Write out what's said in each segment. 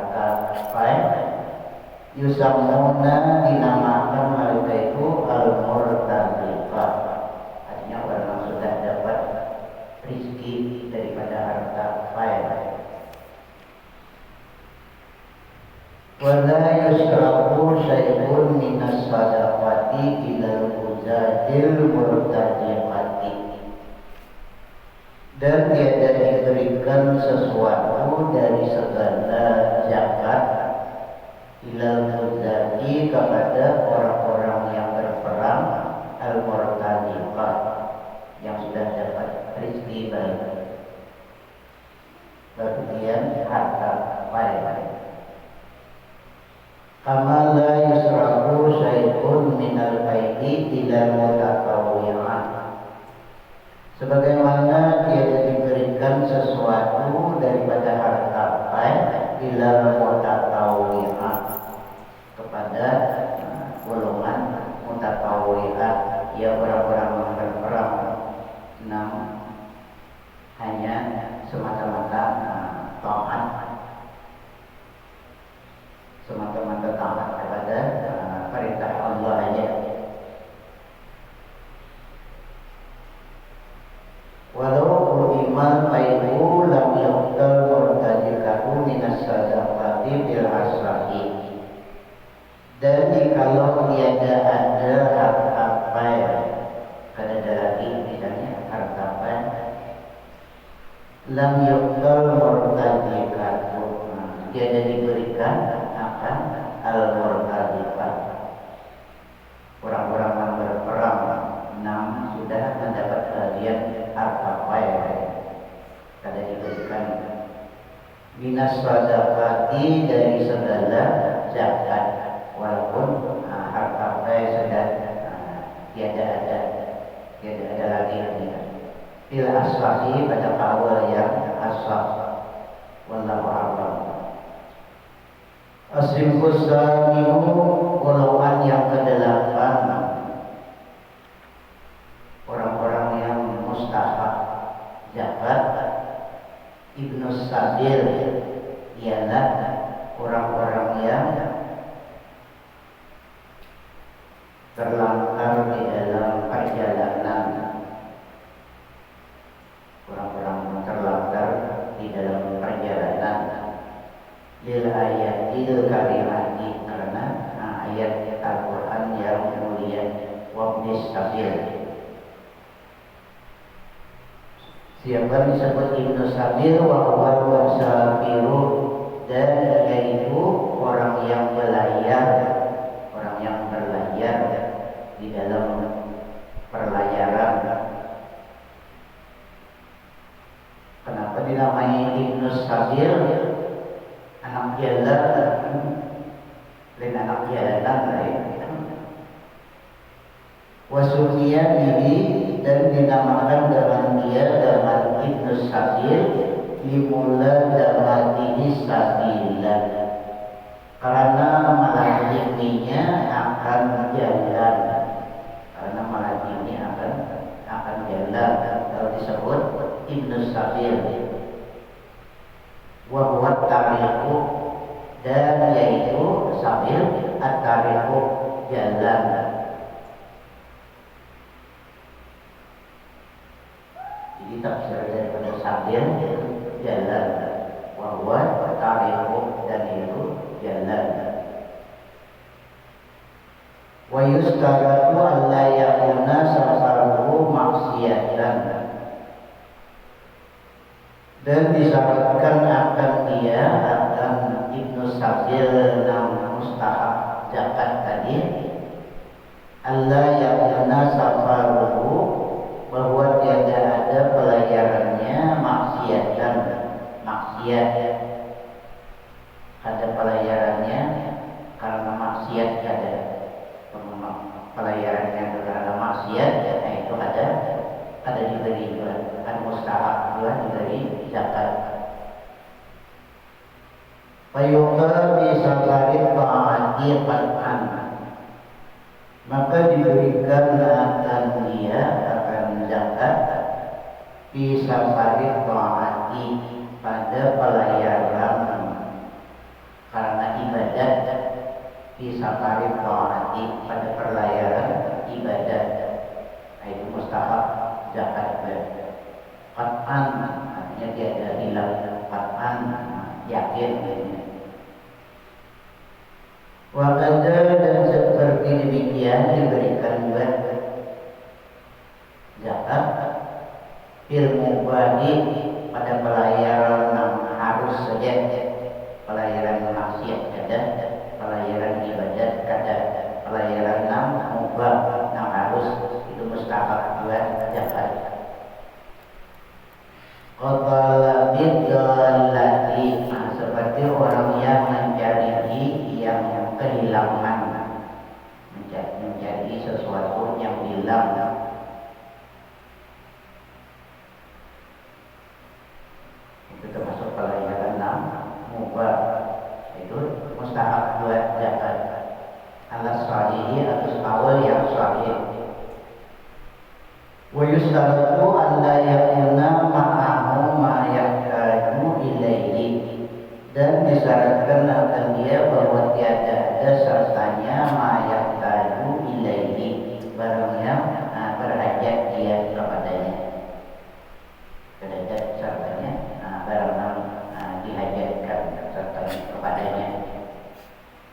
harta fai yusamuna dinamakan mereka itu al-murtadifah, artinya orang yang sudah dapat rizki daripada harta fai. Wala yusrafu syai'un minas sadaqati ilal muzadil murtadifati, dan tiada diberikan sesuatu dari segala zakat ilal muzadi kepada orang-orang yang berperang al-murtadifah, yang sudah dapat rezeki baik, bagian harta baik. Kama la yusrafu syai'un minal faidi ilal mutatawwi'ah, sebagaimana tiada diberikan sesuatu daripada harta baik ilal mutatawwi'ah kepada golongan mutatawwi'ah, ya orang-orang yang berperang, hanya semata-mata taat, semata-mata taat kepada perintah Allah aja. Walau iman fai'u lam yuqtal murtadikahu minas sadaqati bil asrahi, dan jikalau tiada ada harta fai, kada ada lagi misalnya harta fai, lam yuqtal murtadikahu, tiada diberikan akan al-murtadifah, orang-orang yang berperang sudah mendapat bagian harta fai, kada diberikan minas sadaqati dari segala zakat, walaupun harta fai sudah tiada ada lagi bil aswahi pada awal yang aswah. Wallahu a'lam. As-sinfus saminu, golongan yang kedelapan, orang-orang yang mustahak zakat. Ibnu Sabil ialah orang-orang yang terlantar di dalam perjalanan, orang-orang terlantar di dalam perjalanan. Lil ayatil karimati, karena ayat Al-Quran yang mulia. Wabnis sabil, siapa disebut Ibnu Sabil, wahwa musafiru, dan yaitu orang yang berlayar, orang yang berlayar di dalam perlayaran. Kenapa dinamai Ibnu Sabil? Anak jalan, lain anak jalanan lain. Wasumiya bihi, dan dinamakan dengan dia dengan Ibnu Sabil limula damatihi sabilan, karena malakininya akan jalan, karena malakini akan jalan, kalau disebut Ibnu Sabil. Wa huwa tariqu, dan yaitu sabil at-tariqu, jalan. Jadi tafsir daripada sabil jalan, wa huwa tariqu, dan itu jalan. Wa yustaratu alla yakuna safaruhu maksiyatan, dan disyaratkan akan dia, akan Ibnu Sabil yang mustahak zakat tadi, alla yakuna safaruhu, bahwa tiada ada pelayarannya maksiatan, maksiat, ada pelayarannya karena maksiat, ada pelayarannya karena maksiat, itu ada diberi juga, kan mustahak juga diberi zakat. Fayuqa bi safarit ta'ati qat'an, maka diberikan akan dia, akan zakat fi safarit ta'ati, pada pelayaran yakin. Wakada dan seperti demikian diberikan juga zakat ilmu bagi pada pelayaran yang harus saja, pelayaran maksiat ada, pelayaran ibadat ada, pelayaran yang mubah yang harus itu mustahab juga zakat. Qatala bidallati, seperti orang yang mencari yang kehilangan, mencari sesuatu yang hilang. Itu termasuk pelayaran yang mubah, itu mustahab buat zakat. Alas salihi atas awal yang salih. Wa yustaratu an la yakuna ma'ahu ma yahtaju ilaihi, dan disyaratkan akan dia bahwa tiada ada sertanya ma yahtaju ilaihi, barang yang berhajat dia kepadanya. Tiada sertanya barang yang dihajatkan sertanya kepadanya.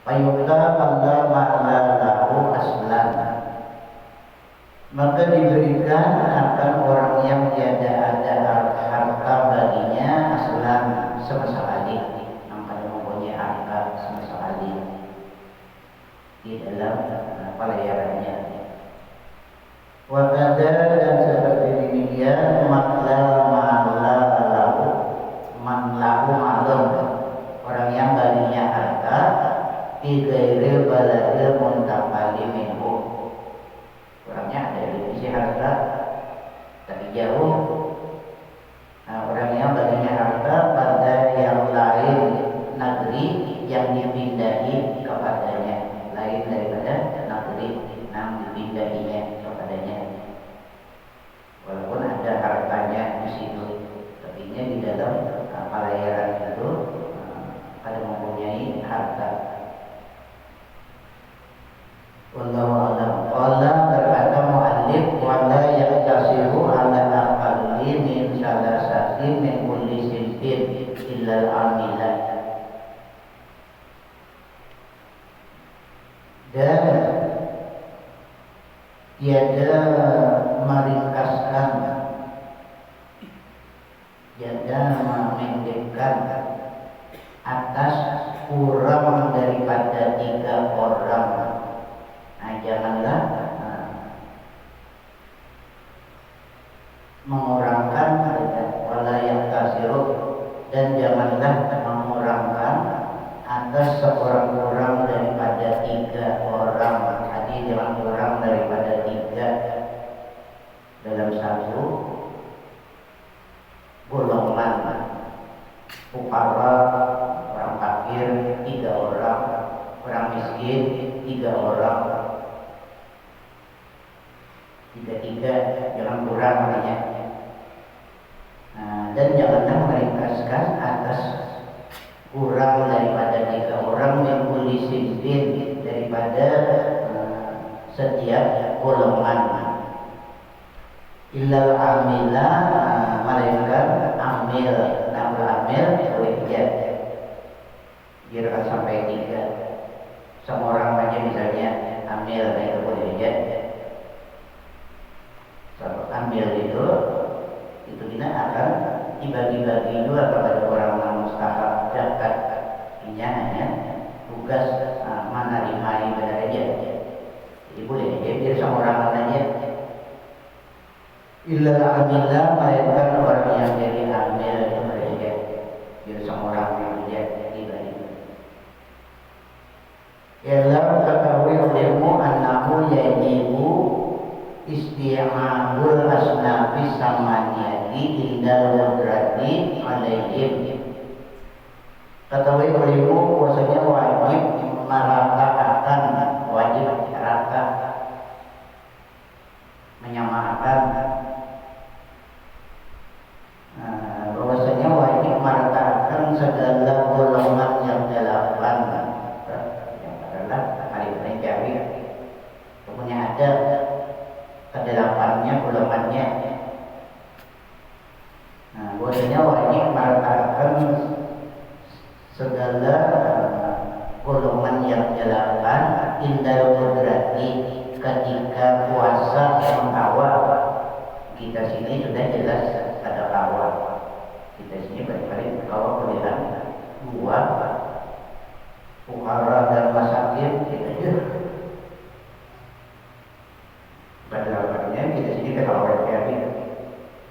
Fayuqta qalla ma'la lahu aslan, maka diberikan akan orang yang tiada ada harta baginya aslan sama sekali, yang pada mempunyai harta sama sekali di dalam pelayarannya. Wakada dan seperti demikian makla lahu malum, orang yang baginya harta di ghairil baladil muntaqali minhu, orangnya ada di sisi harta tapi jauh. Orang yang baginya harta pada yang lain negeri yang dipindahi kepadanya, lain daripada negeri yang dipindahinya kepadanya. Walaupun ada hartanya di situ, tapi ini di dalam pelayaran itu ada mempunyai harta. Wallahu a'lam. Qala berkata muallif wa la yaktasiru ala aqalli min salasatin min kulli sinfin illa al-amilah. Dan tiada meringkaskan, tiada memendekkan atas kurang daripada 3 orang. Janganlah mengurangkan wala yaktasiru, dan janganlah mengurangkan atas seorang kurang daripada 3 orang. Jadi jangan kurang daripada 3 dalam satu golongan. Fuqara, orang fakir 3 orang, orang miskin 3 orang. 3 jangan kurang namanya. Dan janganlah meringkaskan atas kurang daripada 3 orang yang kulli sinfin, daripada setiap golongan. Illal amila, melainkan amil, nambah amil wajib biar sampai 3. Semua orang aja misalnya amil, itu boleh wajib. Ambil itu kita akan dibagi-bagi juga kepada orang yang mustahab zakat. Ini hanya tugas menerima ibadah aja. Jadi boleh aja biar sama orang aja. Illa amillah, melainkan orang yang jadi amil itu aja, biar sama orang yang aja dibagi. Ialah ketahui olehmu annahu yajibu isti'amul asnafi samaniyati indal wadrati alaihim. Ketahui olehmu bahwasanya wajib meratakan, wajib rata, menyamakan, bahwasanya wajib meratakan segala golongan yang 8, yang adalah hari pencari. Kemudian ada ke-8-nya golongannya. Bahwasanya wajib meratakan adalah golongan yang delapan indal qudrati ketika puasa mengawal. Kita sini sudah jelas ada kawal. Kita sini balik-balik kawal pilihan dua fuqara dan masakin kita juga. Pada kita sini kan awal kayak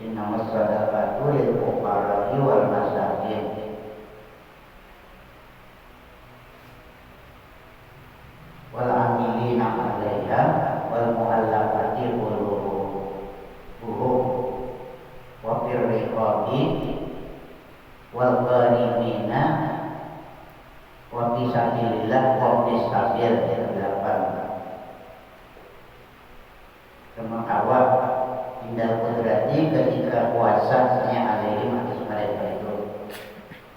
innamas shadaqatu lil fuqara wal masakin. Wal amilina 'alaiha wal mu'allafati qulubuhum wa fir riqabi wal gharimina wa fi sabilillah wa fi sabil. 8 Kemakawa indal qudrati ketika puasanya alaihim atas mereka itu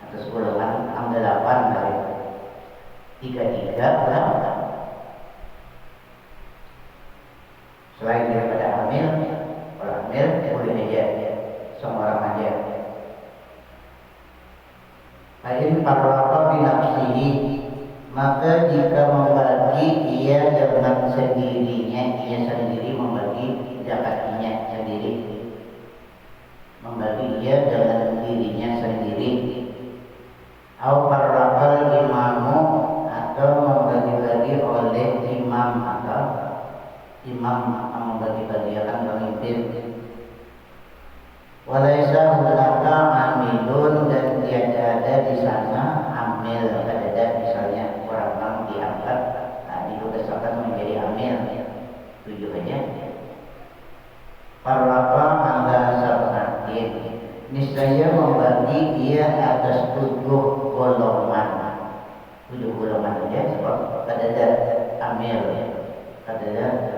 atas golongan 8 mereka 33 berapa? Selain daripada hamil, kalau hamil boleh aja, semua orang aja. Lain parwaka binafsihi, maka jika membagi ia dengan sendirinya, ia sendiri membagi zakatnya sendiri, membagi ia dengan dirinya sendiri. Au parwaka imamu atau membagi-bagi oleh imam atau imam membagi-bagikan pemimpin. Walaysa hunaka amilun dan tiada ada di sana amil, ada misalnya orang diangkat, nah ditugaskan menjadi amil, 7 aja. Parwaka anda sabnatin, niscaya membagi ia atas 7 golongan, 7 golongan aja sebab ada amil, ada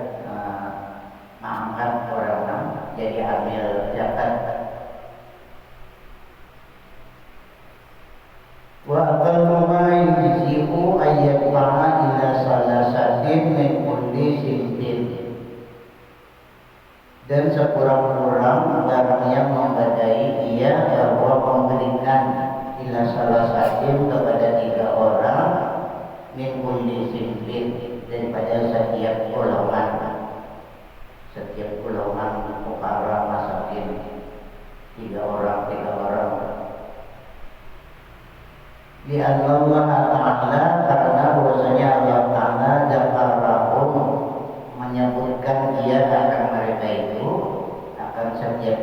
mengangkat orang jadi amil zakat. Wa aqallu ma yujzi'u ayyatma'a ila salasatin min kulli sintin, dan sekurang-kurang barang yang membadai ia bahwa memberikan ila salasatin kepada 3 orang min kulli sintin daripada setiap golongan, fuqara masakin 3 orang. Di Allah Ta'ala, karena bahwasanya Allah Ta'ala zakarahum menyebutkan ia akan mereka itu, akan setiap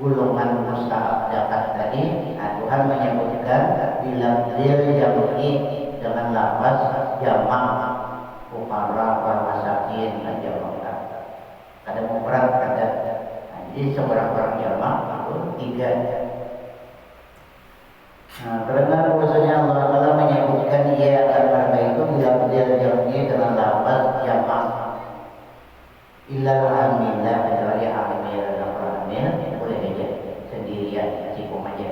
golongan mustahab zakat tadi. Tuhan menyebutkan bila jam'i dengan lafaz jamak fuqara wa masakin aja maka ada mufrad ada. Jadi seorang jamak itu 3. Karena bahwasanya Allah Taala menyebutkan ia akan mereka itu bila jam'i dengan lafaz jamak illal amillah, kecuali amil dan amil boleh aja sendirian cukup aja.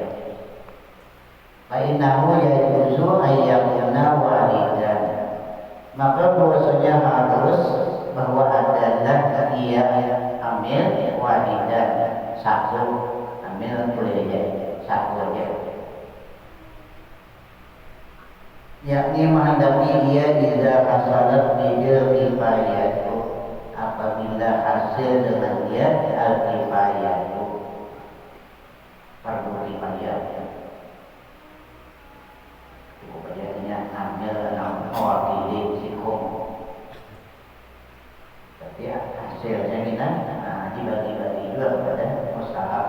Fa innahu yajuzu ayyakuna walidan, maka bahwasanya harus bahwa adalah ia amil walidan, 1 amil boleh aja 1 aja, yakni menghadapi ia idza hasalat bidil kifayatu, apabila hasil dengan dia al kifayatu fardu kifayah. Cukup aja amil 6 mewakili sikum, tapi hasilnya kita dibagi-bagi juga kepada mustahab.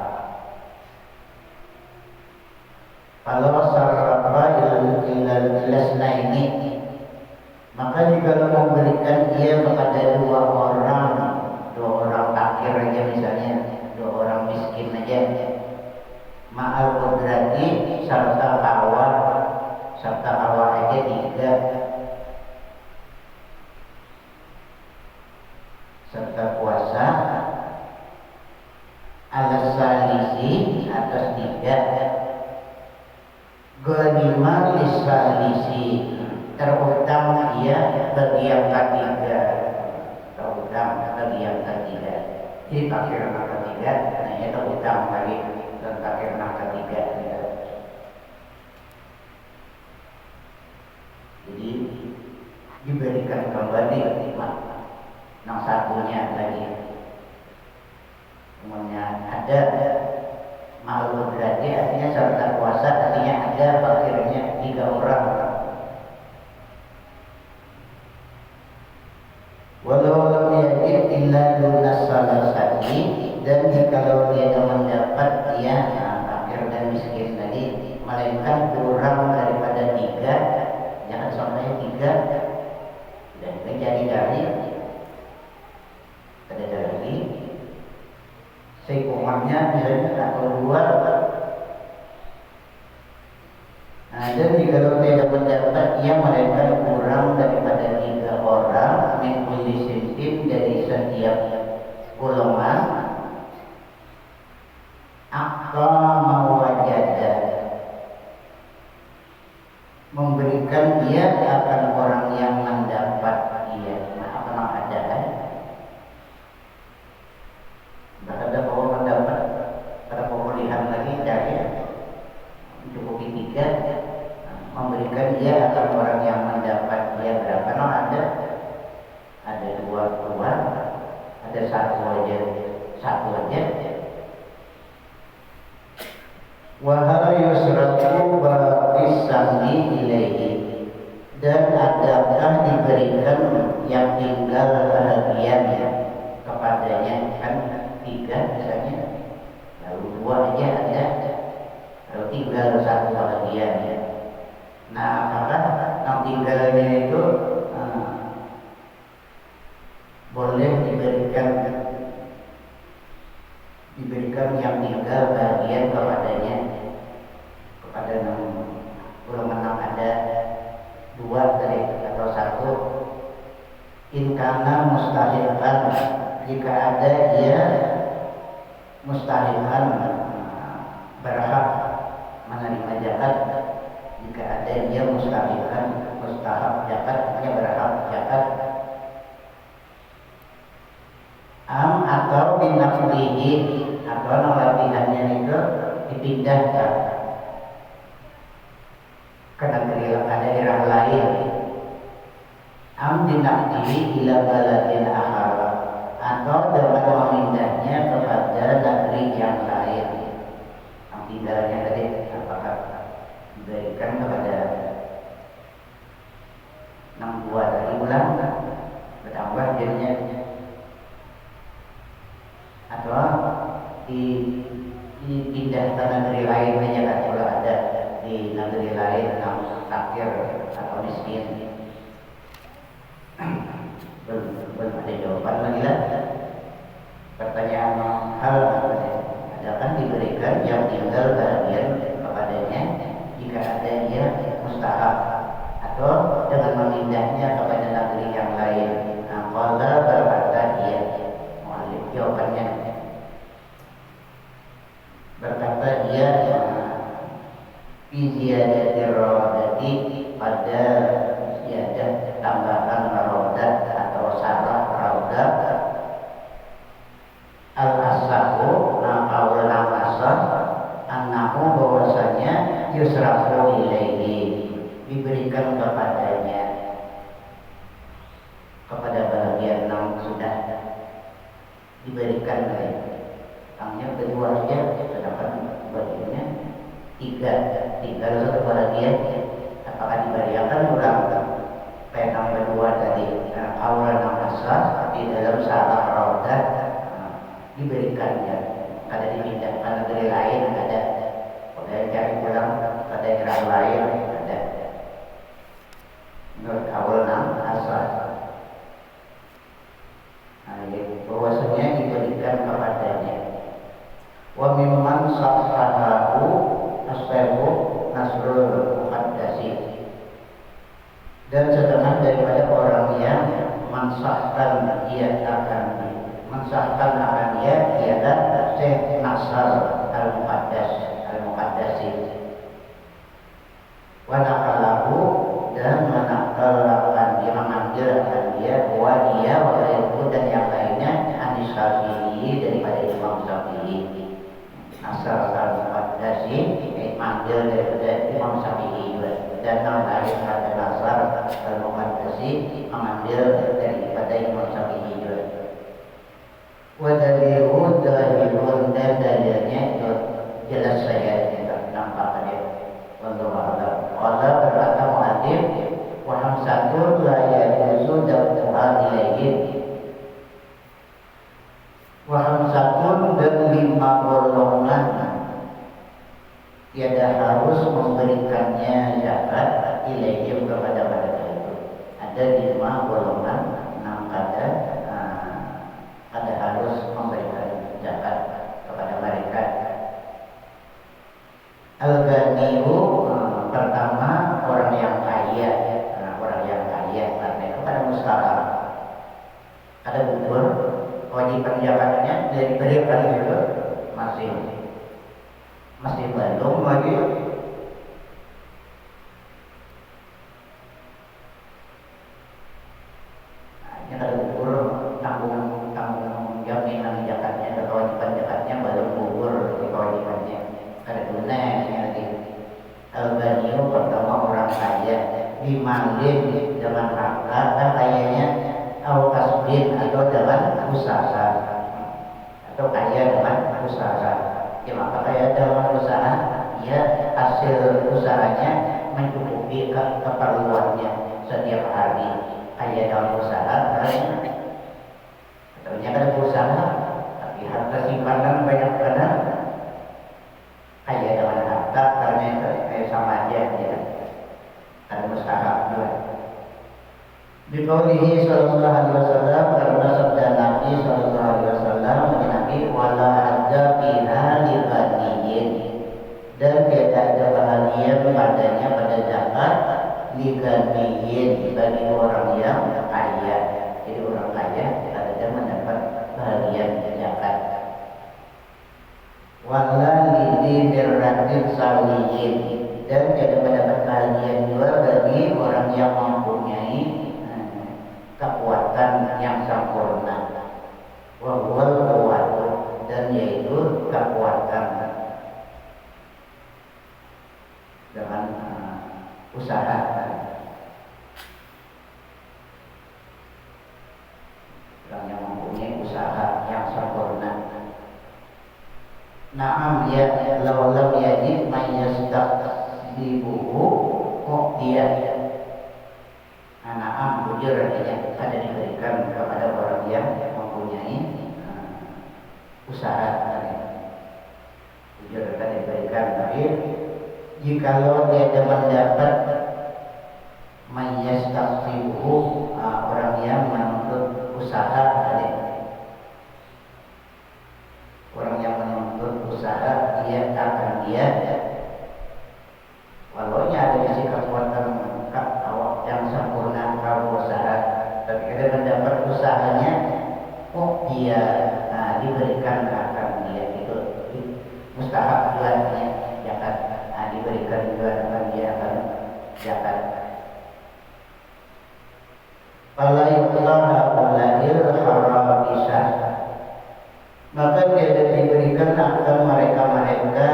Kalau sarrafa ilasna ini, maka jika memberikan ia kepada 2 orang fakir aja misalnya, 2 orang miskin aja, ma'al qudrati serta awal aja 3, serta puasa alas salisi atas 3, ghanimah lisalisi terutang ia bagi yang ketiga, jadi takir anak ketiga, nah ia terutang lagi dan takir anak ketiga. kurang daripada 3, jangan sampai 3 dan menjadi-jadi ada lagi sekumanya misalnya atau 2. Nah, dan jika tidak mendapat ia melainkan kurang daripada 3 orang min kulli sinfin dari setiap golongan aqama wajada memberikan dia akan orang yang mendapat dia. Nah, apa nama ada kan? Ada bahwa mendapat pada pemulihan lagi dari mencukupi 3 memberikan dia akan orang yang mendapat dia berapa? No, ada 2 keluar, ada 1 aja. Wahal yusratu baqis sami ilaihi, dan adakah diberikan yang tinggal bahagiannya kepadanya, kan 3 misalnya, lalu 2 aja ada, lalu tinggal 1 bahagiannya. Nah, apakah yang tinggalnya itu boleh diberikan yang tinggal bagian kepadanya, kepada golongan 6 ada 2 tadi atau 1. Inkana mustahilkan, jika ada ia mustahilkan berhak menerima zakat, jika ada dia mustahilkan mustahab zakat, hanya berhak zakat. Atau binafsihi, atau latihannya itu dipindahkan ke negeri daerah lain. Binafsihi ila baladin akhar, atau dengan memindahnya kepada negeri yang lain. Tinggalnya tadi apakah diberikan kepada 6 buah dari ulang bertambah jadinya, atau dipindah ke negeri lain hanya kan, kalau ada di negeri lain yang fakir atau miskin. Belum ada jawaban lagi lah. Pertanyaan hal adakah diberikan yang tinggal bagian kepadanya jika ada dia mustahab, atau dengan memindahnya kepada negeri yang lain. Nah, qala berkata dia, mu'allif jawabannya berkata dia fi ziyadati radati, pada ziyadah tambahan radat atau sarah radat al-asahu, qaul al-asah annahu, bahwasanya yusrafu ilaihi, diberikan kepadanya, kepada bagian 6 sudah diberikan hanya kedua saja, sedangkan bagiannya 3 tinggal 1 bagian. Apakah diberikan ulang yang kedua tadi awal asas di dalam salah roda diberikannya, ada dipindahkan negeri lain, ada cari pulang ke daerah lain, ada menurut awal asas. Bahwasanya diberikan kepadanya. Wa mimman sahhahu asbahu nasrul muhaddasi, dan setengah daripada orang yang mensahkan dia akan dia ialah Syekh Nasr al-Muhaddasi wa naqalahu, dan menakalkan dia, mengambilkan dia wa dia wa ghairuhu, dan yang lainnya hadis Syafi'i, daripada Imam Syafi'i. Nasr al-Muhaddasi mengambil daripada Imam Syafi'i juga, dan yang lain ada Nasr al-Muhaddasi mengambil daripada Imam Syafi'i juga. Wa dalilu dalilun, dan dalilnya itu jelas saja tidak nampak tadi. Wallahu a'lam. Allah berkata mu'adzib wa hamsatun la yajuzu daf'uha ilaihim, wa hamsatun, dan 5 golongan tiada harus memberikannya saja bimalin dengan harta kan kayanya au kasbin atau dengan usaha atau kaya dengan usaha. Ya maka kaya dengan usaha ya hasil usahanya mencukupi keperluannya setiap hari. Kaya dalam usaha katanya kan usaha tapi harta simpanan banyak karena kaya dengan harta karena sama aja ya ada usaha juga. Biqaulihi sallallahu alaihi wasallam karena sabda Nabi sallallahu alaihi wasallam Nabi wala hadza fiha libaniyin dan tidak ada bahagia padanya pada zakat liganiyin bagi orang yang kaya. Jadi orang kaya ada mendapat bahagian zakat. Wala lidinir radin sawiyin dan tidak mendapat bahagian juga bagi orang yang mempunyai kekuatan yang sempurna. Wal quwwatu dan yaitu kekuatan dengan usaha. Orang yang mempunyai usaha yang sempurna. Naam ya law lam yajid man yastaqdibuhu dia naam bujur artinya ada diberikan kepada orang yang mempunyai usaha. Bujur akan diberikan tapi jikalau dia mendapat man yastaqdibuhu orang yang menuntut usaha orang yang menuntut usaha dia akan walau ada isi kekuatan yang sempurna kalau usaha tapi kalau mendapat usahanya dia diberikan akan dia itu mustahab jualnya zakat diberikan juga akan dia akan zakat. Fala yuqtaha ulahil harabisah maka tidak diberikan akan mereka-mereka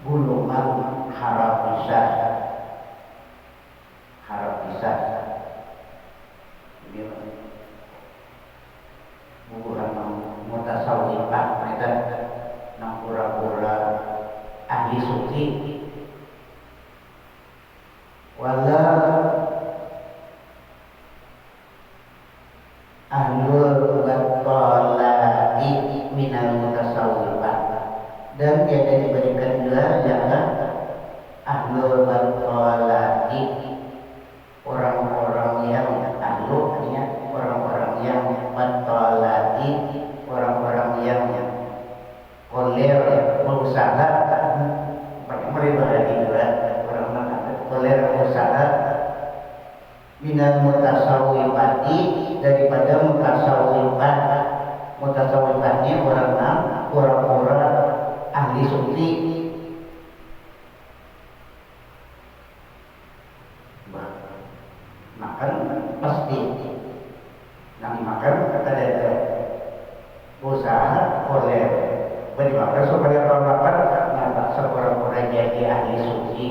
gulungan harabisah. Harabisah ini bukan mutasawwifah mereka nang pura-pura ahli suci wala ahlul battalati minal mutasawwifah dan tidak diberikan juga jangan ahlul battalati orang-orang yang ahlunya orang-orang yang battalati orang-orang yang koler berusaha mereka lagi juga orang koler berusaha minal mutasawwifati daripada mutasawwifah. Mutasawwifahnya orang pura-pura ahli suci makan pasti nanti makan kata dia usaha koler bagaimana supaya orang makan nampak seorang-orang jadi ahli suci.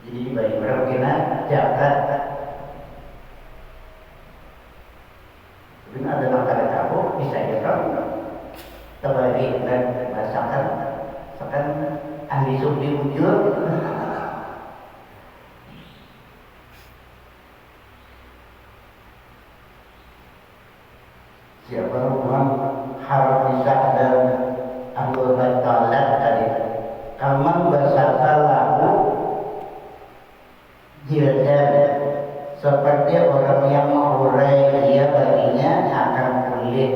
Jadi bagi orang kena jaga. Bila ada makanan kamu bisa ya tahu. Terbalik dan masakan ahli suci wujud. Siapa hubungan harabisah dan ahlul battalat tadi kaman basata lahu jildan seperti orang yang mengurai dia baginya akan kulit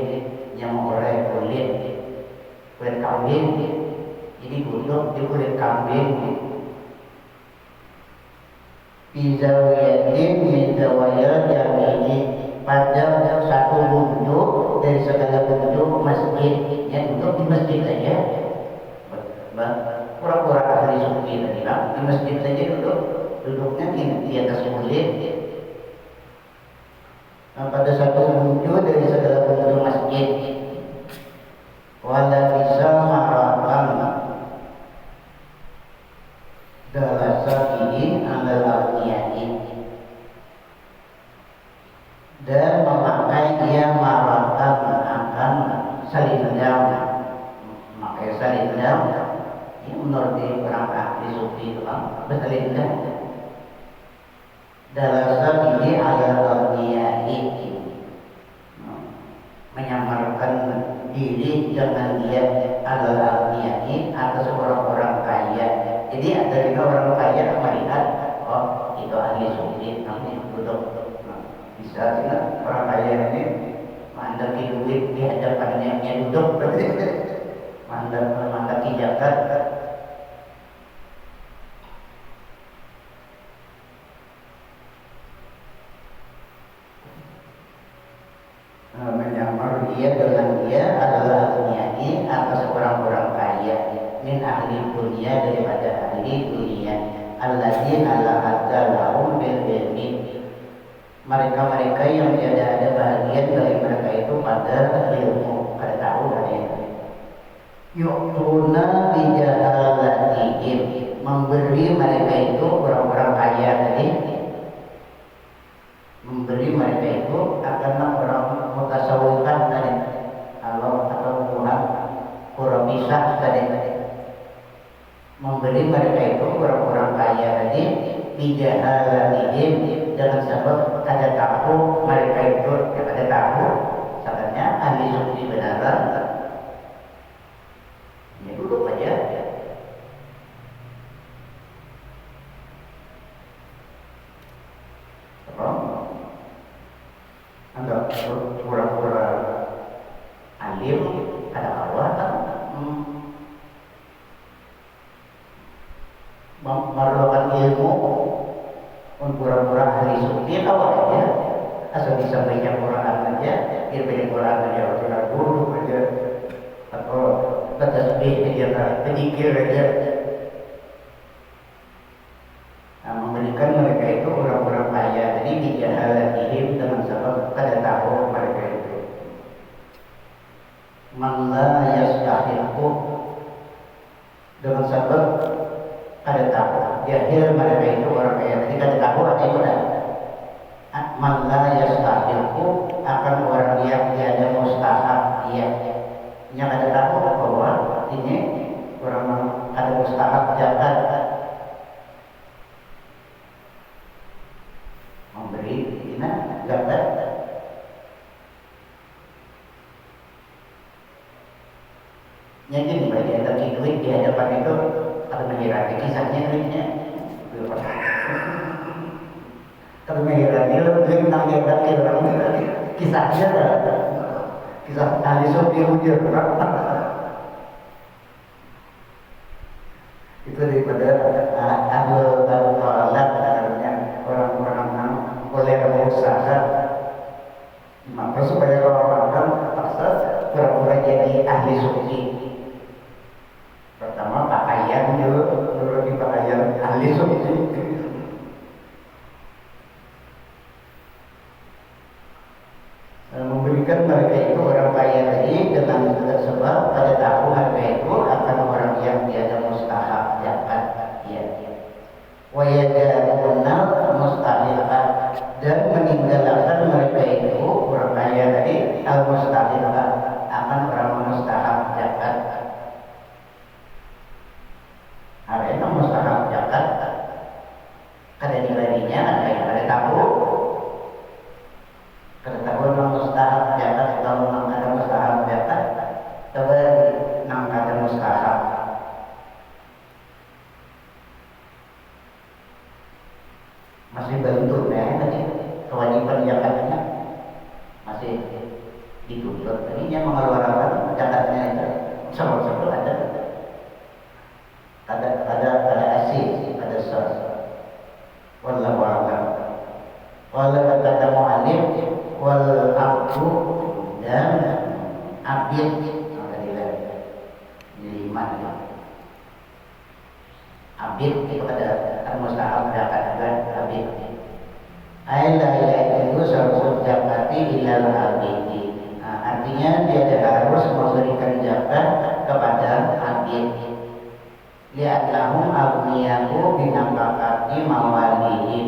yang mengurai kulit kambing jadi butuh di kulit kambing bizawiyatin bizawayal jami'i pada satu bentuk dari segala bentuk masjid yang duduk di masjid saja pura-pura ahli sufi tadi lah di masjid saja duduknya di atas kulit pada satu bentuk dari segala bentuk masjid wala bisa marakan menurut orang ahli sufi itu kan betul indah dalam ini al-awliyai menyamarkan diri dengan dia al-awliyai atas orang-orang kaya. Jadi ada juga orang kaya melihat oh itu ahli sufi nanti duduk bisa tidak orang kaya ini mandaki duit di hadapannya yang duduk mandaki zakat. Menyamar dia dengan dia adalah dunia atas orang-orang kaya min ahli dunia daripada ahli dunia alladzina la hadda lahum bil ilmi mereka-mereka yang tidak ada bahagian dari mereka itu pada ilmu pada tahu dari yu'tuna bijahalatihim memberi mereka itu orang-orang kaya tadi memberi mereka itu karena orang mutasawwifan tadi Allah atau Tuhan kurabisah tadi memberi mereka itu orang-orang kaya tadi bijahalatihim dengan sebab ada tahu mereka itu ada tahu katanya ahli sufi benaran ya duduk aja Anda pura-pura alim ada Allah kan memerlukan ilmu pura-pura ahli sufi awal aja asal bisa baca Quran aja dia baca Quran aja orang dulu aja atau tasbih aja berzikir aja memberikan mereka itu orang-orang kaya jadi bijahalatihim dengan sebab kada tahu mereka itu man la yastahiqu dengan sebab kada tahu jahil mereka itu orang kaya jadi kada tahu ada itu dah man la yastahiqu akan orang yang tiada mustahak dia yang kada tahu bahwa ini orang ada mustahak zakat memberi ini zakat jadi bagi ada duit di hadapan itu atau menghirati kisahnya duitnya kalau menghirati lebih tentang menghirati orang kisahnya kisah ahli sufi hujur itu daripada ahlul tolak orang-orang boleh berusaha maka supaya orang paksa pura-pura jadi ahli sufi pertama pakaian dulu di pakaian ahli sufi memberikan mereka itu orang kaya tadi dengan sebab pada tahu harga itu akan orang yang tiada mustahak zakat ya wa yajadunal mustahilkat dan meninggalkan mereka itu orang kaya tadi al mustahilkat akan orang mustahak zakat ada mustahak zakat kada dibarinya ada yang ada tahu kada tahu orang mustahak zakat atau orang ada mustahak zakat coba nang kada mustahak masih bentuk tadi kewajiban zakatnya masih dituntut tadinya mengeluarkan zakatnya itu sama-sama ada asis ada sas wallahu a'lam wala kata mu'alim wal abdu dan abid di mana abid itu ada mustahab zakat dan abid ayla yaitu sarfu zakati ilal abidi artinya dia harus memberikan zakat kepada abid li'annahum aghniyahu binafaqati mawalihim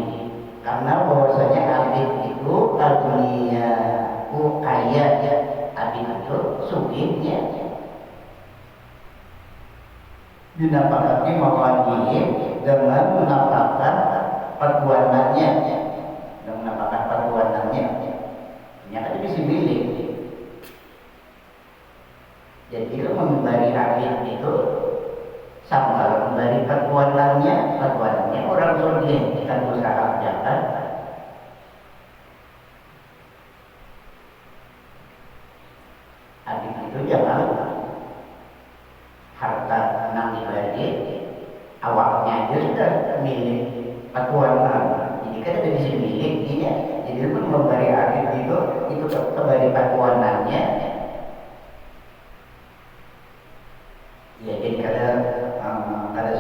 karena bahwasanya abid itu aghniyahu kaya ya abid itu sugihnya dinapakati mawadihi dengan menapakkan perbuatannya, dengan menapakkan perbuatannya. Ternyata dia bisa milik. Jadi memberi akhir itu sama memberi perbuatannya orang soleh kita berusaha kerjakan. Habis itu jangan harta nang dibagi awaknya aja sudah milik perbuatan. Jadi kan ada bisa milik dia. Jadi pun memberi akhir itu kembali perbuatannya. Ya, jadi kada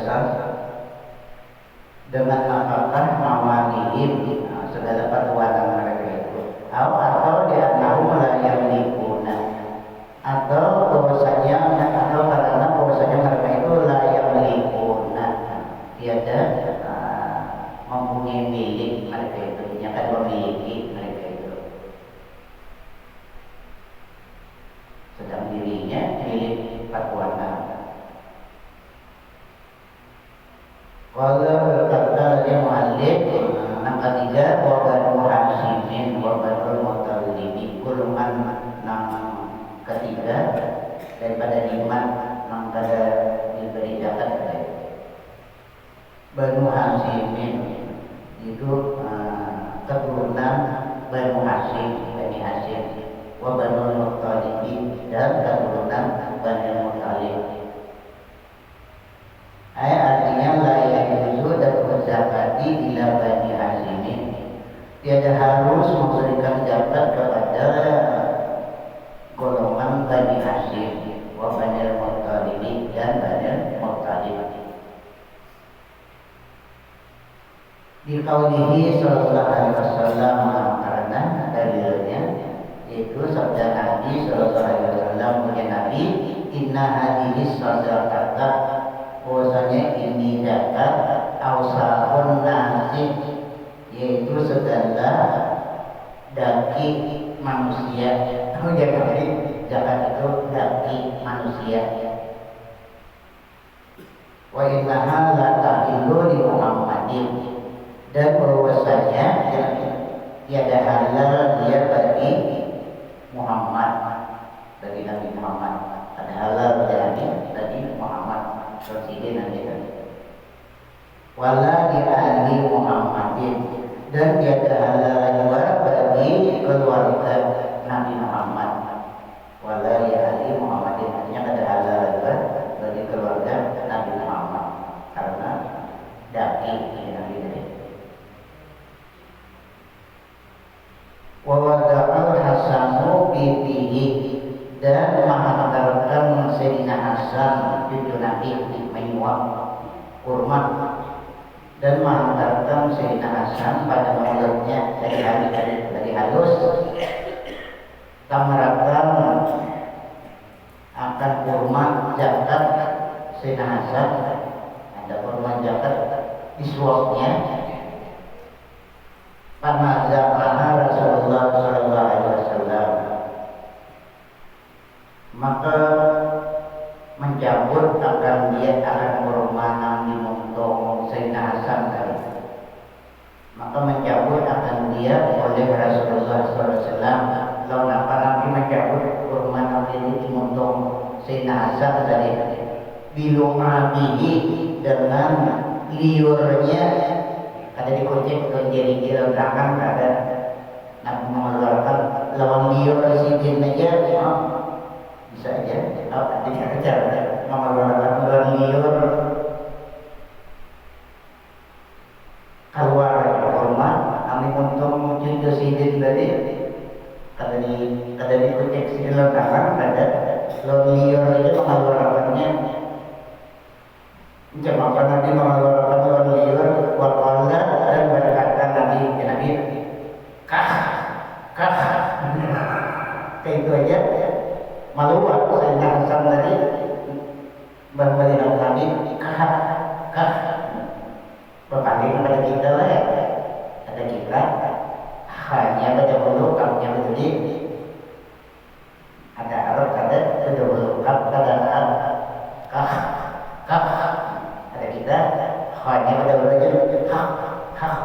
sah dengan melakukan mawalihim segala perbuatan mereka itu, atau dia tahu melayang lingkungan, atau bahwasanya karena bahwasanya mereka itu layak lingkungan, tiada mempunyai milik mereka itu, nyata memiliki mereka itu, sedang dirinya milik perbuatan. Kalau berkata dia mu'allif yang ketiga Banu Hasimin wa Banu Muttalib, golongan yang ketiga daripada iman yang kada diberi zakat. Banu Hasimin itu keturunan Banu Hasim, Bani Hasim, wa Banu Muttalib dan keturunan Bani Muttalib. Artinya layak itu dan zakati ila Bani Hasimin, tiada harus memberikan zakat kepada golongan Bani Hasim, wa Bani Muttalib dan Bani Muttalib. Di qaulihi sallallahu alaihi wasallam, karena dalilnya yaitu sabda Nabi sallallahu alaihi wasallam, Nabi, inna hadhihi sadaqata, bahwasanya ini zakat ausahun nasi, yaitu segala daging manusia. Jadi zakat itu daging manusia. Wa innaha la tahillu li Muhammadin, dan bahwasanya tiada halal dia bagi Muhammad, bagi Nabi Muhammad. Ada halal bagi Muhammad Presiden nanti kan. Wala di ahli Muhammadin, dan tiada halal juga bagi keluarga Nabi Muhammad. Wala di ahli Muhammadin, artinya ada halal juga bagi keluarga Nabi Muhammad karena daging Nabi ini. Wa wada'al Hasanu bibihi, dan menghantarkan Sayyidina Hasan cucu Nabi menyuap kurma, dan menghantarkan Sayyidina Hasan pada mulutnya dari halus tamarakan akan kurma zakat Sayyidina Hasan. Ada kurma zakat disuapnya. Panazamaha Rasulullah sallallahu alaihi wasallam, maka mencabut akan dia akan berumah di montong Sayyidina Hasan tadi. Maka mencabut akan dia oleh Rasulullah SAW. Lalu apa Nabi mencabut berumah di montong Sayyidina Hasan tadi, bilumatihi, dengan liurnya. Ada dikocek ke jari-jari belakang, ada Nabi mengeluarkan lawan liur sidin aja, bisa aja. Kalau ada kejar mengeluarkan lawan liur keluar dari rumah, kami untung cucu sidin tadi. Kada dikocek sidin belakang, ada lawan liur aja mengeluarkannya. Macam apa Nabi mengeluarkan lawan liur? Waqala, dan berkata Nabi kayak itu aja malu aku saya Hasan tadi berbalik Nabi berbanding pada kita lah ya. Ada kita hanya baca dulu kapnya betul, ada Arab ada dulu kap ada kah ada hanya pada belajar hak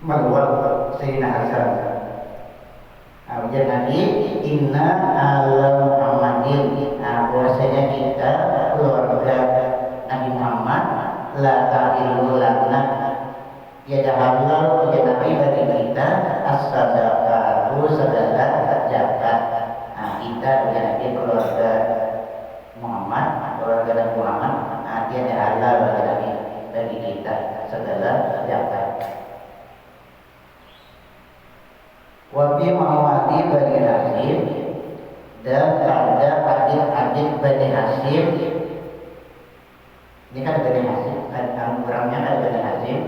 meluap Sayyidina Hasan. Ujar Nabi, inna ala Muhammadin, bahwasanya kita keluarga Nabi Muhammad la ta'ilul lana, tiada halal tiada nabi bagi kita as-sadaqatu sedekah zakat. Kita ujar Nabi keluarga Muhammad, keluarga Nabi Muhammad, tiada halal bagi kita sedekah zakat. Wabi mawati Bani Hasyim, dan ada adik-adik Bani Hasyim. Ini kan Bani Hasyim, kan kurangnya kan Bani Hasyim.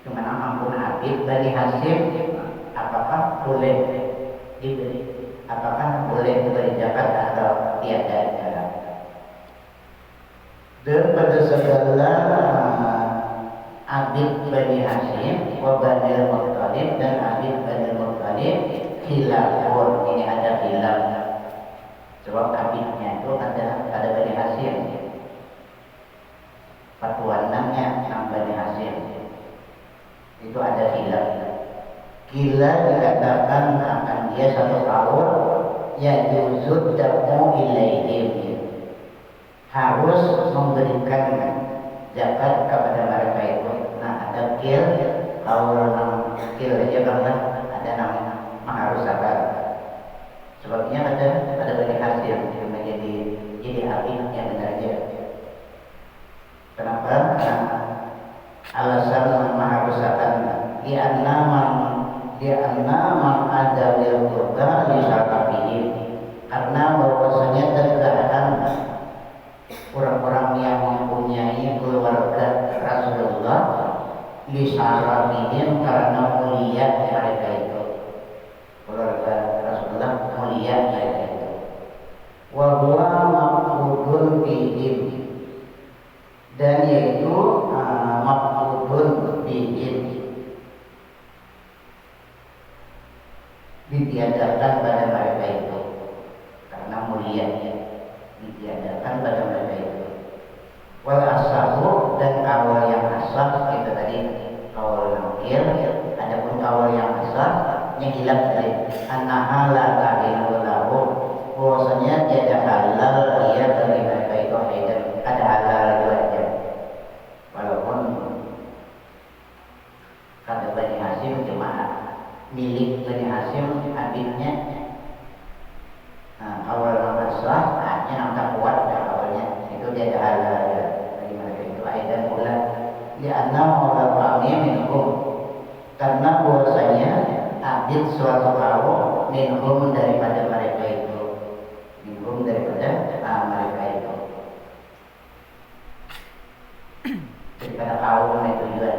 Cuma ampun adik Bani Hasyim, apakah boleh diberi? Apakah boleh diberi zakat atau tiada? Dan pada segala adik Bani Hasyim, wa Bani Muttalib, dan adik Bani Muttalib khilafun, ini ada khilaf. Sebab adiknya itu ada Bani Hasyim, patuanannya nama Bani Hasyim itu ada khilaf. Kila dikatakan akan dia satu tahun ya juzud damu ilaihim, harus memberikan zakat kepada mereka itu. Nah, ada kil, kalau nama kil aja bangga, ada nama harus zakat. Sebabnya ada Bani Hasyim yang jadi abid yang benarnya. Kenapa? Karena alasan mengharuskan lianna man ada wil qurba li syarabihim, karena bahwasanya terkadang orang-orang yang mempunyai keluarga Rasulullah li syarabihim, karena mulia mereka itu, keluarga Rasulullah mulia mereka itu. Wa huwa maqbudun fihim, dan yaitu maqbudun fihim, ditiadakan pada mereka itu karena mulianya, ditiadakan pada mereka itu. Wal asahu, dan kawal yang asah itu tadi kawal nakir. Adapun kawal yang asah yang hilang dari annaha la tahilu lahu, bahwasanya tiada halal dia bagi mereka itu, ada halal juga. Walaupun kata Bani Hasyim cuma milik Bani Hasyim adiknya. Nah, awal nasrah hanya nampak kuat dan awalnya itu dia ada halal bagi mereka itu. Aidan pula lianna maula kami minhum, karena bahwasanya adik suatu kaum minhum daripada mereka itu, minhum daripada mereka itu, daripada kaum itu juga.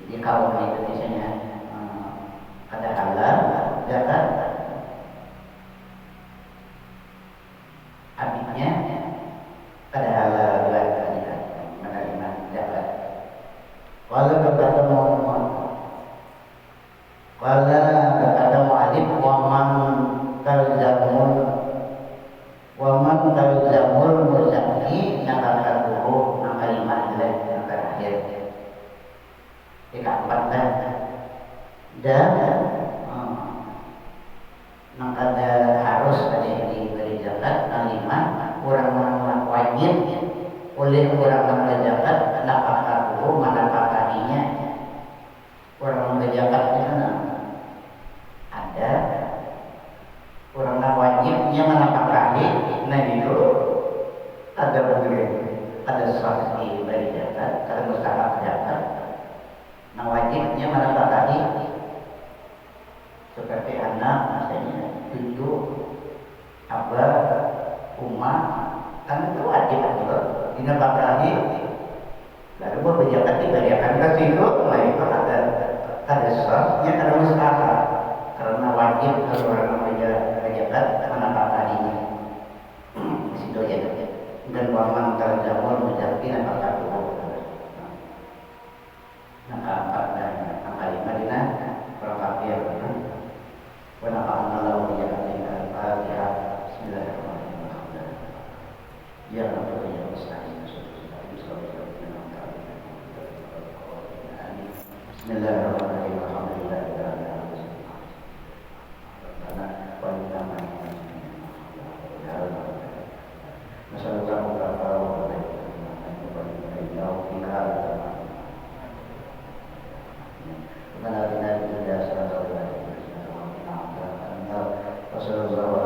Jadi kaum itu misalnya ada halal zakat, adiknya ada halal juga menerima zakat. Walau berkata mu'alif waman talzamul muzaki nakakan buruh kalimat yang terakhir. Keempat dan ada harus diberi zakat. Kelima, orang-orang wajib oleh orang-orang zakat nafkah dulu menafkahinya. Orang-orang zakatnya ada orang wajibnya menafkahi. Nah itu ada boleh, ada saksi beri zakat, ada mustahab zakat. Nah wajibnya menafkahi seperti anak, misalnya cucu, abah, umah, kan itu wajib juga dinafkahi. Lalu berzakat diberikan ke situ, nah itu ada syaratnya, ada mustahab, karena wajib kalau orang berzakat menafkahinya. Di situ ya. Dan waman terjamur menjadi nafkah dulu. Nah, keempat dan kelima dina berkafir. Wa nafa'ana lahu bi Al-Fatihah. Bismillahirrahmanirrahim. Ya Rabbi ya Musta'in. Bismillahirrahmanirrahim. Alhamdulillahirabbil alamin. Wa inna ma nasallallahu alaihi wa sallam.